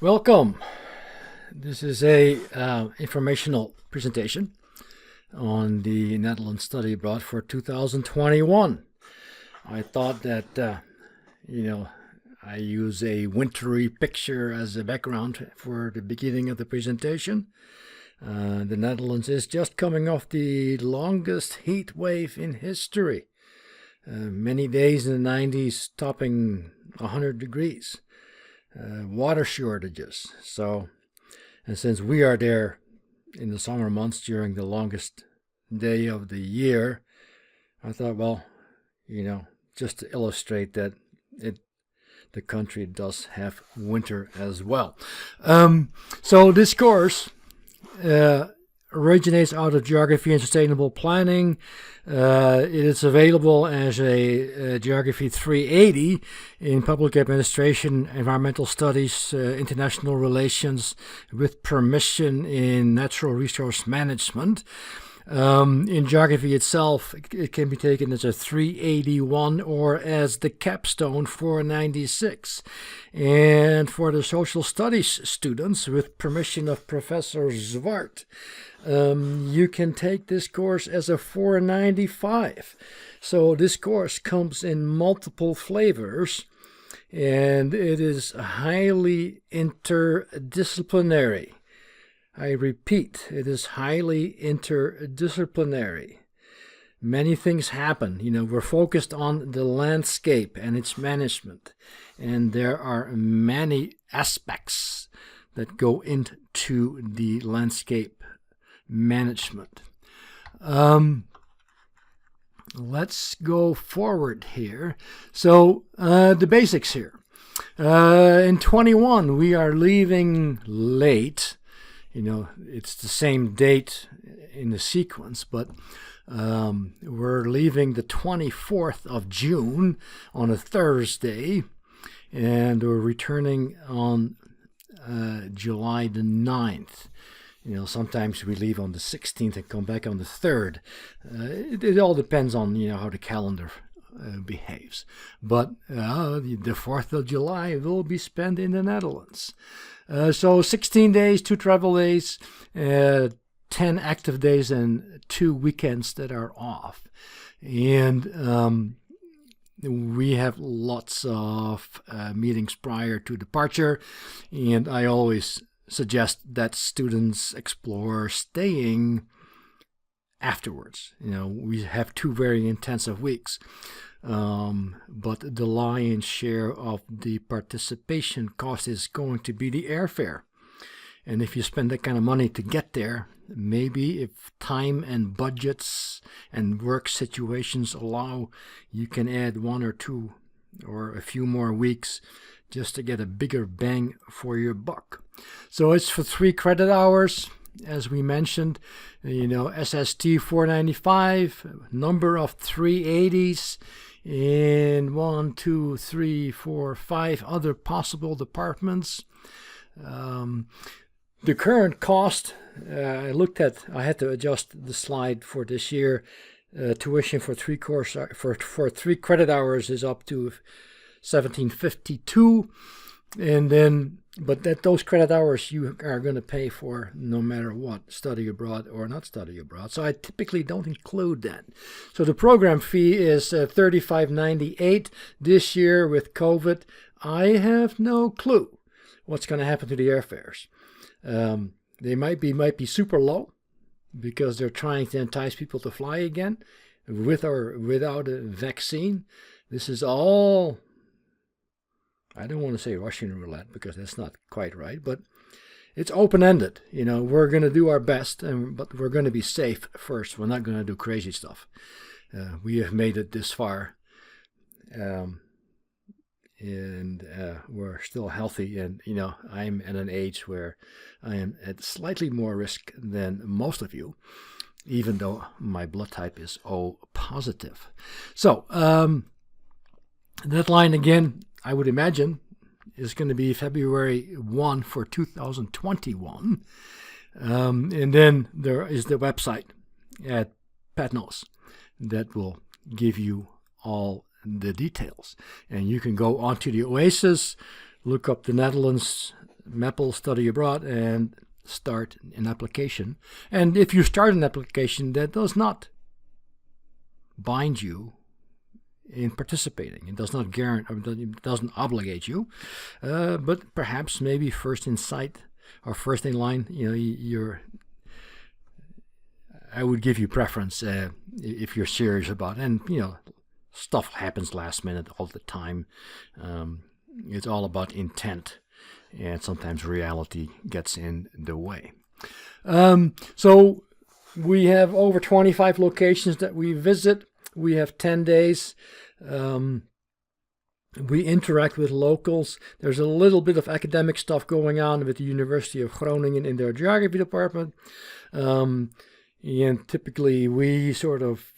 Welcome. This is a informational presentation on the Netherlands study abroad for 2021. I thought that I use a wintry picture as a background for the beginning of the presentation. The Netherlands is just coming off the longest heat wave in history. Many days in the 90s topping 100 degrees. Water shortages. And since we are there in the summer months during the longest day of the year, I thought, just to illustrate that the country does have winter as well. So this course originates out of Geography and Sustainable Planning. It is available as a Geography 380 in Public Administration, Environmental Studies, International Relations, with permission in Natural Resource Management. In Geography itself, it can be taken as a 381 or as the capstone 496. And for the Social Studies students, with permission of Professor Zwart, you can take this course as a 495. So this course comes in multiple flavors, and it is highly interdisciplinary. I repeat, it is highly interdisciplinary. Many things happen. We're focused on the landscape and its management, and there are many aspects that go into the landscape management. Let's go forward here. So the basics here. In 21, we are leaving late. It's the same date in the sequence, but we're leaving the 24th of June on a Thursday, and we're returning on July the 9th. Sometimes we leave on the 16th and come back on the 3rd. It all depends on, how the calendar behaves. But the 4th of July will be spent in the Netherlands. So 16 days, 2 travel days, 10 active days, and 2 weekends that are off. And we have lots of meetings prior to departure, and I always suggest that students explore staying afterwards. We have 2 very intensive weeks. But the lion's share of the participation cost is going to be the airfare. And if you spend that kind of money to get there, maybe if time and budgets and work situations allow, you can add 1 or 2 or a few more weeks just to get a bigger bang for your buck. So it's for 3 credit hours. As we mentioned, SST 495, number of 380s, in 1, 2, 3, 4, 5 other possible departments. The current cost, I had to adjust the slide for this year. Tuition for 3 credit hours is up to 1752, and then those credit hours you are going to pay for no matter what, study abroad or not study abroad. So I typically don't include that. So the program fee is $35.98 this year with COVID. I have no clue what's going to happen to the airfares. They might be super low because they're trying to entice people to fly again, with or without a vaccine. This is all, I don't want to say Russian roulette because that's not quite right, but it's open-ended. We're going to do our best, but we're going to be safe first. We're not going to do crazy stuff. We have made it this far, and we're still healthy. And, I'm at an age where I am at slightly more risk than most of you, even though my blood type is O positive. So, that line again, I would imagine, is going to be February 1 for 2021. And then there is the website at Patnos that will give you all the details. And you can go onto the Oasis, look up the Netherlands Maple Study Abroad and start an application. And if you start an application, that does not bind you in participating. It does not guarantee, it doesn't obligate you, but perhaps maybe first in sight or first in line, I would give you preference if you're serious about it. And stuff happens last minute all the time. It's all about intent, and sometimes reality gets in the way. So we have over 25 locations that we visit. We have 10 days. We interact with locals. There's a little bit of academic stuff going on with the University of Groningen in their geography department. And typically we sort of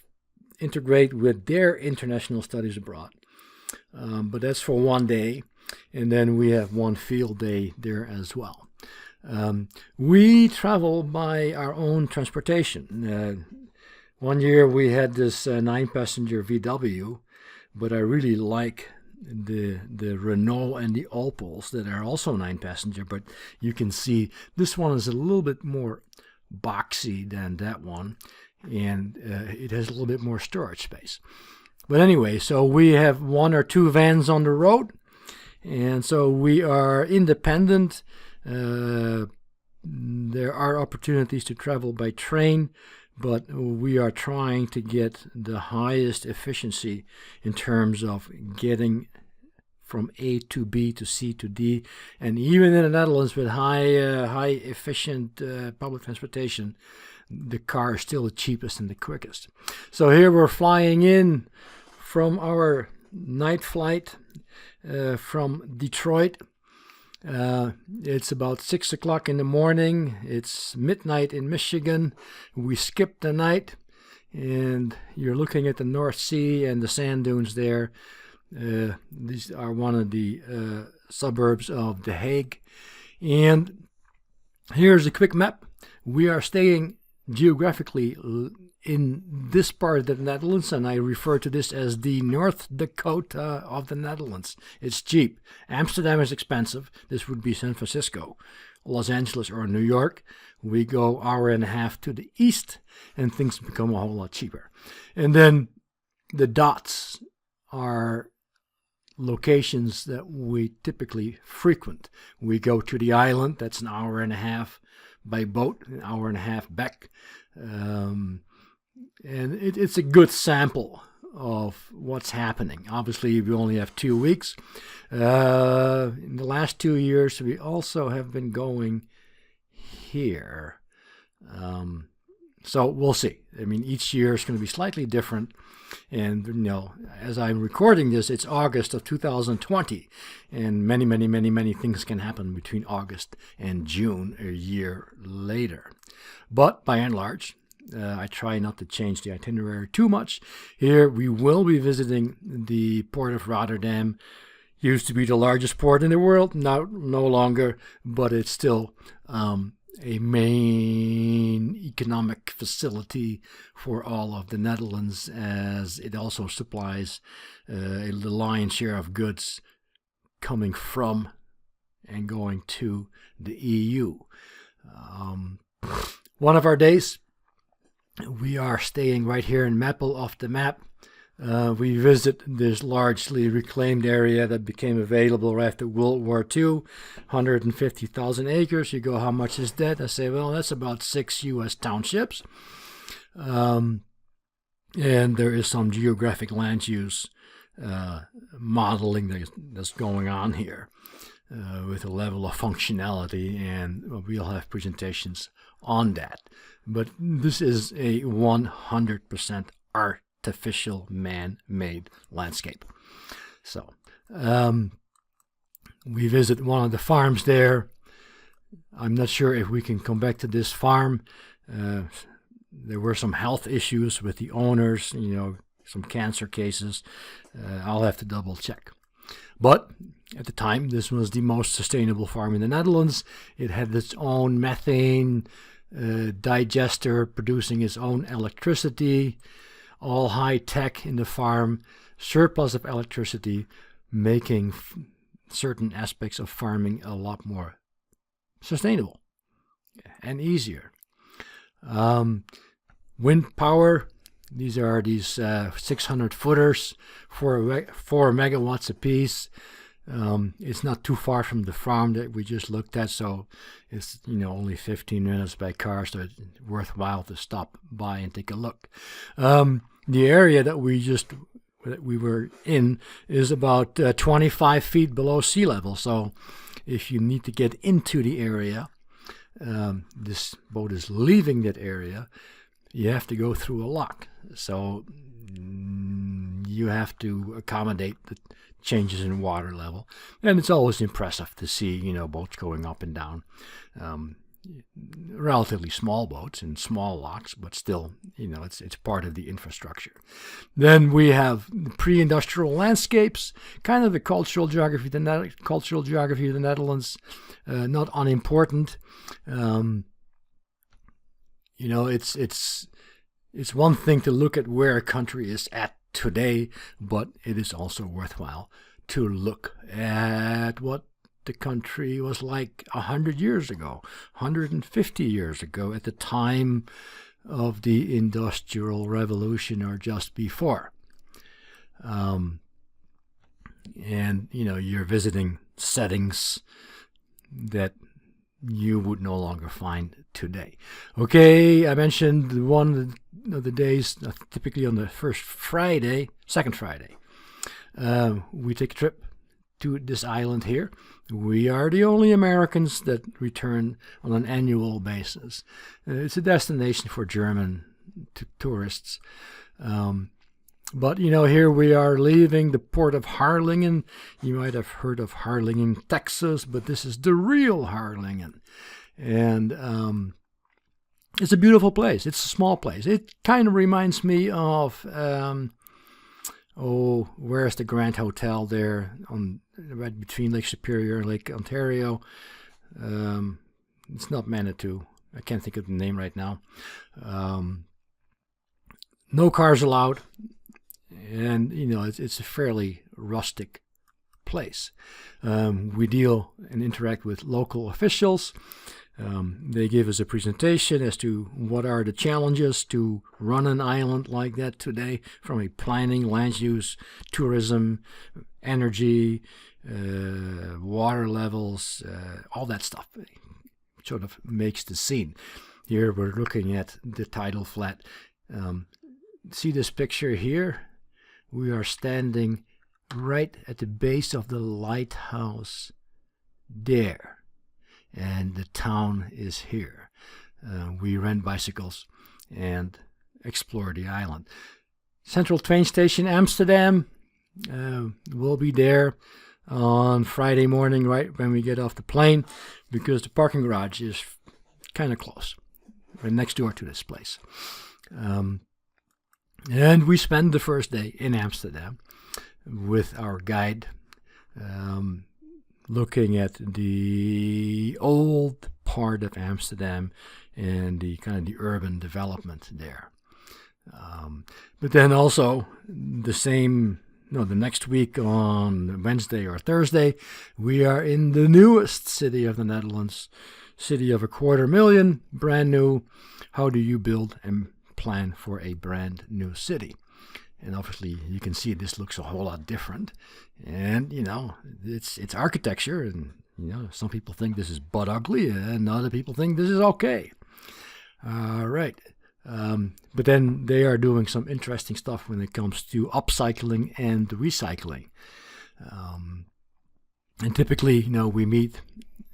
integrate with their international studies abroad. But that's for one day. And then we have one field day there as well. We travel by our own transportation. One year we had this 9-passenger VW, but I really like the Renault and the Opels that are also 9-passenger, but you can see this one is a little bit more boxy than that one, and it has a little bit more storage space. But anyway, so we have 1 or 2 vans on the road, and so we are independent. There are opportunities to travel by train, but we are trying to get the highest efficiency in terms of getting from A to B to C to D. And even in the Netherlands with high efficient public transportation, the car is still the cheapest and the quickest. So here we're flying in from our night flight from Detroit. It's about 6 o'clock in the morning. It's midnight in Michigan. We skipped the night, and you're looking at the North Sea and the sand dunes there. These are one of the suburbs of The Hague. And here's a quick map. We are staying geographically in this part of the Netherlands, and I refer to this as the North Dakota of the Netherlands. It's cheap. Amsterdam is expensive. This would be San Francisco, Los Angeles, or New York. We go hour and a half to the east, and things become a whole lot cheaper. And then the dots are locations that we typically frequent. We go to the island. That's an hour and a half by boat, an hour and a half back. And it's a good sample of what's happening. Obviously, we only have 2 weeks. In the last 2 years, we also have been going here. So we'll see. I mean, each year is going to be slightly different. And, as I'm recording this, it's August of 2020. And many things can happen between August and June a year later. But by and large, I try not to change the itinerary too much. Here we will be visiting the port of Rotterdam. Used to be the largest port in the world, now no longer, but it's still a main economic facility for all of the Netherlands, as it also supplies the lion's share of goods coming from and going to the EU. One of our days, we are staying right here in Meppel off the map. We visit this largely reclaimed area that became available after World War II, 150,000 acres. You go, how much is that? I say, well, that's about 6 U.S. townships. And there is some geographic land use modeling that's going on here with a level of functionality, and we'll have presentations on that. But this is a 100% artificial man-made landscape. So we visit one of the farms there. I'm not sure if we can come back to this farm. There were some health issues with the owners, some cancer cases. I'll have to double check. But at the time, this was the most sustainable farm in the Netherlands. It had its own methane digester producing its own electricity, all high tech in the farm, surplus of electricity, making certain aspects of farming a lot more sustainable and easier. Wind power, these are these 600 footers, 4 megawatts apiece. It's not too far from the farm that we just looked at, so it's only 15 minutes by car, so it's worthwhile to stop by and take a look. The area that we were in is about 25 feet below sea level, so if you need to get into the area, this boat is leaving that area, you have to go through a lock. So you have to accommodate the changes in water level. And it's always impressive to see, boats going up and down. Relatively small boats in small locks, but still, it's part of the infrastructure. Then we have pre-industrial landscapes, kind of the cultural geography of the Netherlands, not unimportant. It's one thing to look at where a country is at today, but it is also worthwhile to look at what the country was like 100 years ago, 150 years ago, at the time of the Industrial Revolution or just before. And, you're visiting settings that you would no longer find today. Okay, I mentioned one of the days, typically on the second Friday, we take a trip to this island here. We are the only Americans that return on an annual basis. It's a destination for German tourists. But, here we are leaving the port of Harlingen. You might have heard of Harlingen, Texas, but this is the real Harlingen. And it's a beautiful place. It's a small place. It kind of reminds me of, where's the Grand Hotel there, right between Lake Superior and Lake Ontario? It's not Manitou. I can't think of the name right now. No cars allowed. And, it's a fairly rustic place. We deal and interact with local officials. They give us a presentation as to what are the challenges to run an island like that today, from a planning, land use, tourism, energy, water levels, all that stuff. Sort of makes the scene. Here we're looking at the tidal flat. See this picture here? We are standing right at the base of the lighthouse there, and the town is here. We rent bicycles and explore the island. Central train station Amsterdam, we'll be there on Friday morning right when we get off the plane, because the parking garage is kind of close. We're next door to this place. And we spend the first day in Amsterdam with our guide, looking at the old part of Amsterdam and the kind of the urban development there. But then also the next week on Wednesday or Thursday, we are in the newest city of the Netherlands, city of 250,000, brand new. How do you build and plan for a brand new city? And obviously you can see this looks a whole lot different, and it's architecture, and some people think this is butt ugly and other people think this is okay. All right. But then they are doing some interesting stuff when it comes to upcycling and recycling. And typically, we meet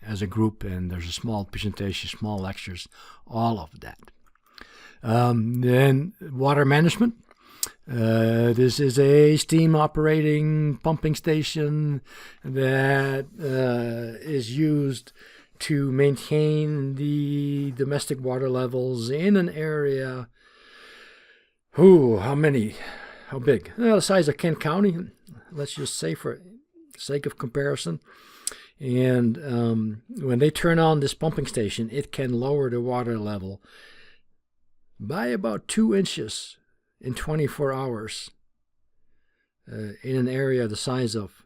as a group and there's a small presentation, small lectures, all of that. Then water management. This is a steam operating pumping station that is used to maintain the domestic water levels in an area. How big? The size of Kent County, let's just say for the sake of comparison. And when they turn on this pumping station, it can lower the water level by about 2 inches in 24 hours in an area the size of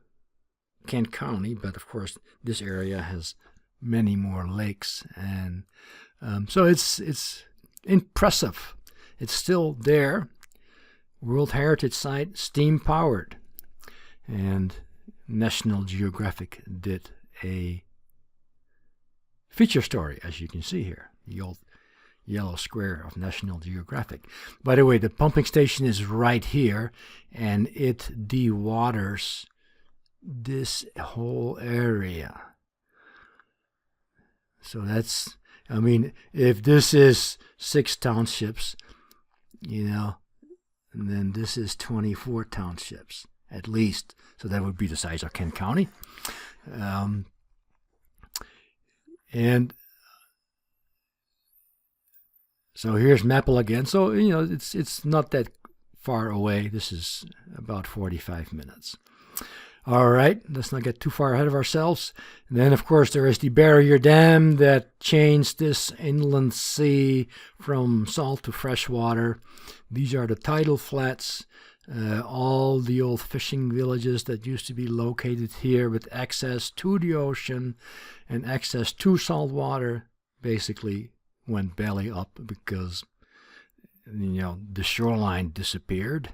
Kent County. But of course, this area has many more lakes. And so it's impressive. It's still there. World Heritage Site, steam powered. And National Geographic did a feature story, as you can see here, the old yellow square of National Geographic. By the way, the pumping station is right here, and it dewaters this whole area. So that's, I mean, if this is 6 townships, you know, and then this is 24 townships at least. So that would be the size of Kent County. And so here's Maple again. So, you know, it's not that far away. This is about 45 minutes. All right, let's not get too far ahead of ourselves. And then, of course, there is the barrier dam that changed this inland sea from salt to freshwater. These are the tidal flats, all the old fishing villages that used to be located here with access to the ocean and access to salt water basically went belly up because, you know, the shoreline disappeared.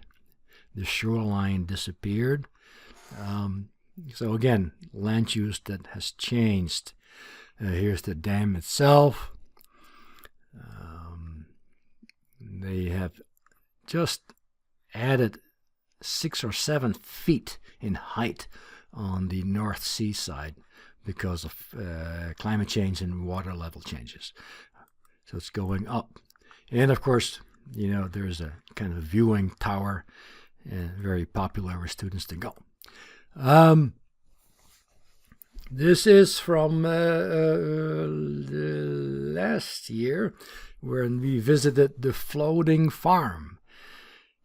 So again, land use that has changed. Here's the dam itself. They have just added 6 or 7 feet in height on the North Sea side because of climate change and water level changes. So it's going up. And of course, you know, there's a kind of viewing tower, very popular with students to go. This is from last year when we visited the floating farm.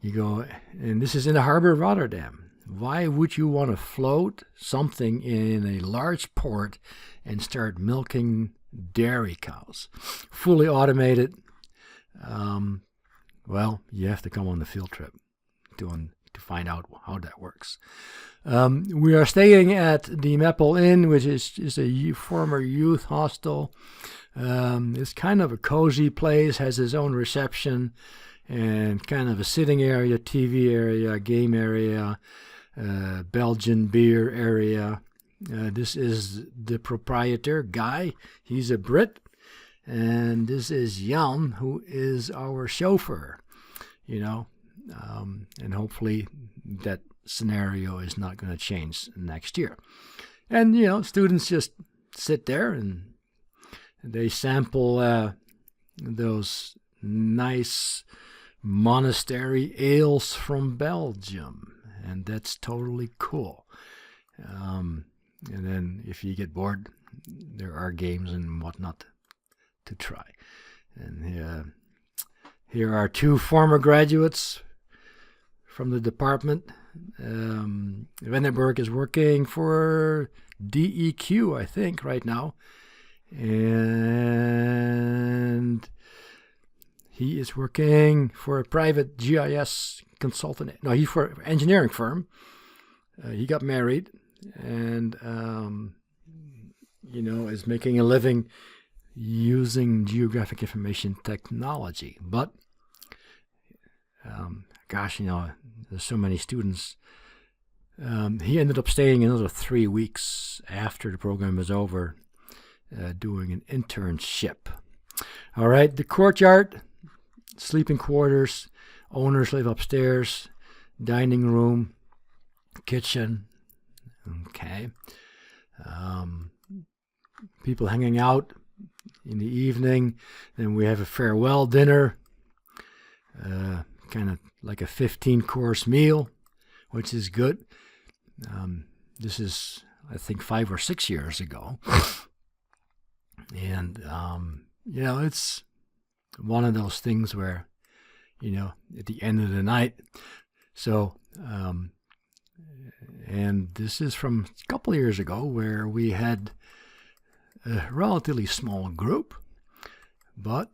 You go, and this is in the harbor of Rotterdam. Why would you want to float something in a large port and start milking dairy cows? Fully automated. Well, you have to come on the field trip to find out how that works. We are staying at the Maple Inn, which is a former youth hostel. It's kind of a cozy place, has its own reception and kind of a sitting area, TV area, game area, Belgian beer area. This is the proprietor, Guy. He's a Brit. And this is Jan, who is our chauffeur, you know. And hopefully that scenario is not going to change next year. And, you know, students just sit there and they sample those nice monastery ales from Belgium. And that's totally cool. And then if you get bored, there are games and whatnot to try. And here are 2 former graduates from the department. Vandenberg is working for DEQ, I think, right now. And he is working for a private GIS consultant. No, he's for an engineering firm. He got married and, you know, is making a living using geographic information technology. But gosh, you know, there's so many students. He ended up staying another 3 weeks after the program was over, doing an internship. All right, the courtyard, sleeping quarters, owners live upstairs, dining room, kitchen. Okay. People hanging out in the evening. Then we have a farewell dinner, kind of like a 15-course meal, which is good. This is, I think, 5 or 6 years ago. And, you know, it's one of those things where, you know, at the end of the night. So, and this is from a couple of years ago where we had a relatively small group, but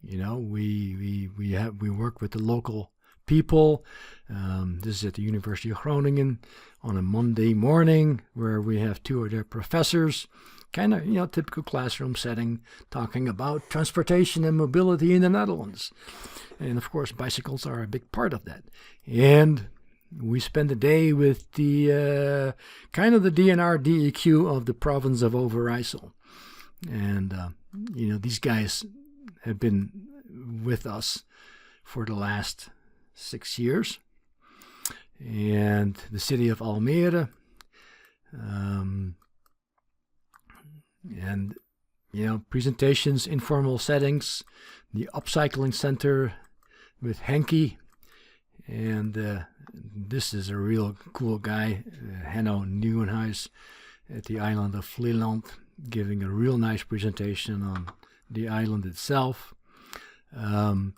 you know, we work with the local people. This is at the University of Groningen on a Monday morning where we have two of their professors, kind of, typical classroom setting, talking about transportation and mobility in the Netherlands. And of course, bicycles are a big part of that. And we spend the day with the kind of the DNR DEQ of the province of Overijssel. And, these guys have been with us for the last 6 years. And the city of Almere. And, presentations, informal settings, the upcycling center with Henky. And this is a real cool guy, Hanno Nieuwenhuis at the island of Vlieland, giving a real nice presentation on the island itself. And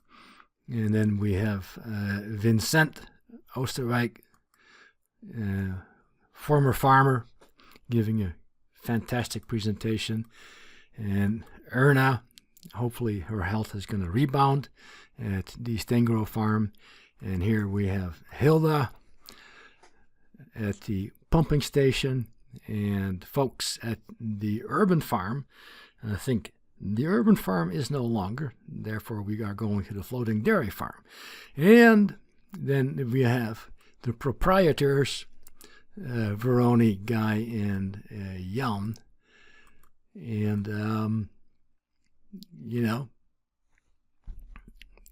then we have Vincent Oosterwijk, former farmer, giving a fantastic presentation. And Erna, hopefully her health is going to rebound at the Stengro farm. And here we have Hilda at the pumping station and folks at the urban farm. And I think the urban farm is no longer, therefore we are going to the floating dairy farm. And then we have the proprietors, Veroni, Guy, and Jan. And,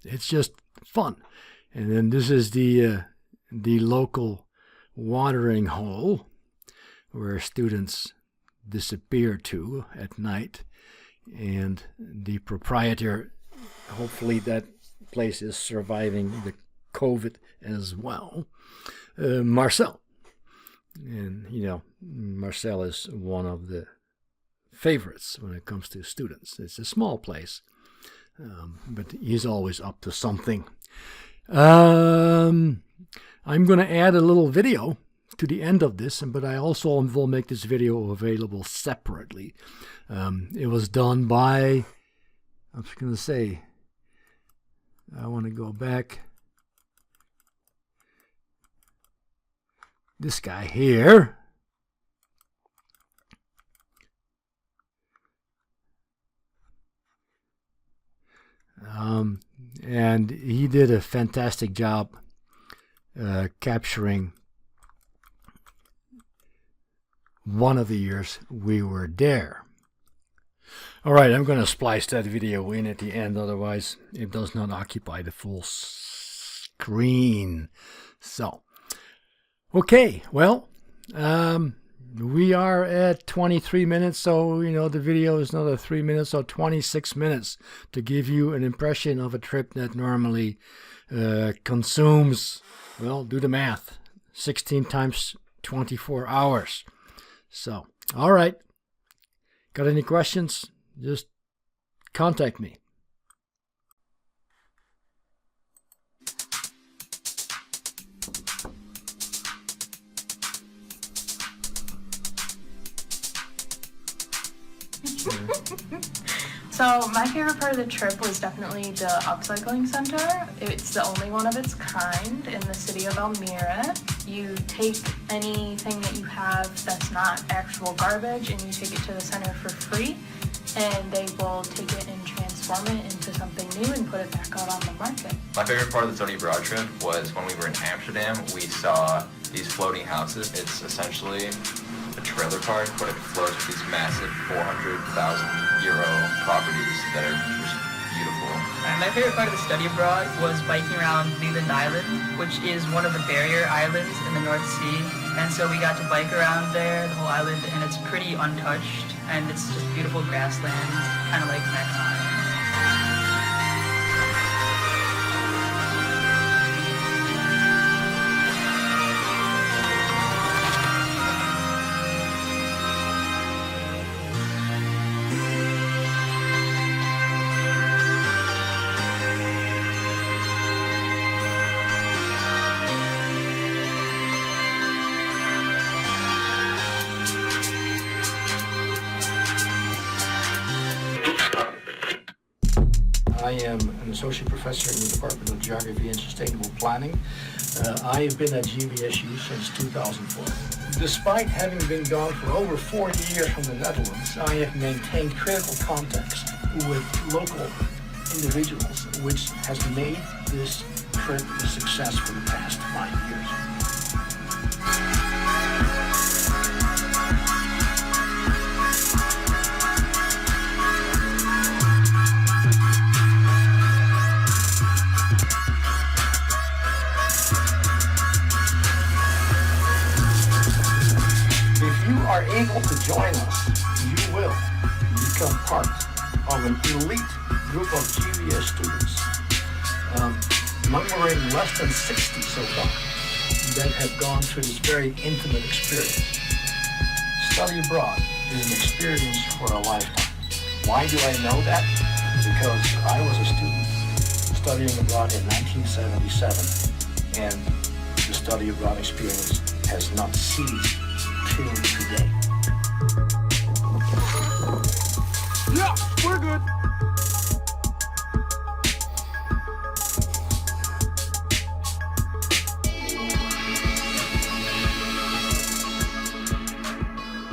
it's just fun. And then this is the local watering hole where students disappear to at night. And the proprietor, hopefully that place is surviving the COVID as well, Marcel. And, Marcel is one of the favorites when it comes to students. It's a small place, but he's always up to something. I'm going to add a little video to the end of this, but I also will make this video available separately. It was done by, I was going to say, I want to go back. This guy here. And he did a fantastic job capturing one of the years we were there. All right, I'm going to splice that video in at the end, otherwise it does not occupy the full screen. So, okay, well, we are at 23 minutes, so, the video is another 3 minutes, so 26 minutes to give you an impression of a trip that normally consumes, well, do the math, 16 times 24 hours. So, all right. Got any questions? Just contact me. So my favorite part of the trip was definitely the upcycling center. It's the only one of its kind in the city of Almere. You take anything that you have that's not actual garbage and you take it to the center for free, and they will take it and transform it into something new and put it back out on the market. My favorite part of the study abroad trip was when we were in Amsterdam. We saw these floating houses. It's essentially a trailer park, but it floats with these massive 400,000 euro properties that are just beautiful. My favorite part of the study abroad was biking around Leland Island, which is one of the barrier islands in the North Sea. And so we got to bike around there, the whole island, and it's pretty untouched, and it's just beautiful grassland, kind of like Macon. I am an associate professor in the Department of Geography and Sustainable Planning. I have been at GVSU since 2004. Despite having been gone for over 40 years from the Netherlands, I have maintained critical contacts with local individuals, which has made this trip a success for the past 5 years. If you are able to join us, you will become part of an elite group of GVS students, numbering less than 60 so far, that have gone through this very intimate experience. Study abroad is an experience for a lifetime. Why do I know that? Because I was a student studying abroad in 1977, and the study abroad experience has not ceased till today.